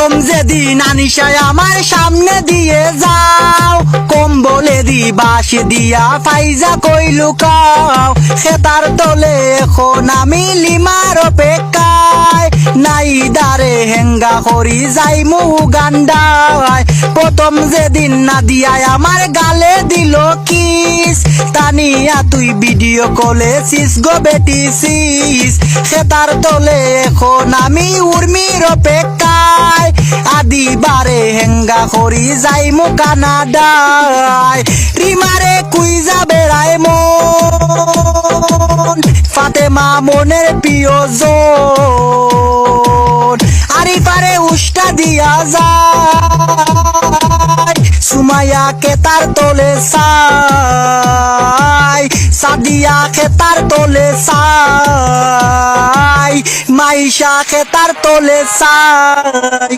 প্রথম যেদিন আনিশায় আমার সামনে দিয়ে যাও, কম্বলে দি বাঁশ দিয়া ফাইজা কই লুকাও। খেতার তলে এখন আমি লিমার অপেক্ষায়, নাই দারে হেঙ্গা করি যাইমু গান্ডায়। প্রথম যেদিন না দিয়ায় আমার গালে দিল কিস, তানিয়া তুই ভিডিও কলে সিস গো বেটি সিস। খেতার তলে এখন আমি উর্মির অপেক্ষায়, আদিবারে হেঙ্গা করি যাইমু কানাডায়। রিমারে কুইজা বেড়ায় মন, ফাতেমা মনের প্রিয়জন, আরিফারে উষ্টা দিয়া যায়, সুমাইয়াকে তার তোলে চাই, সাদিয়াকে তার তোলে চাই, মাইশাকে তার তোলে চাই।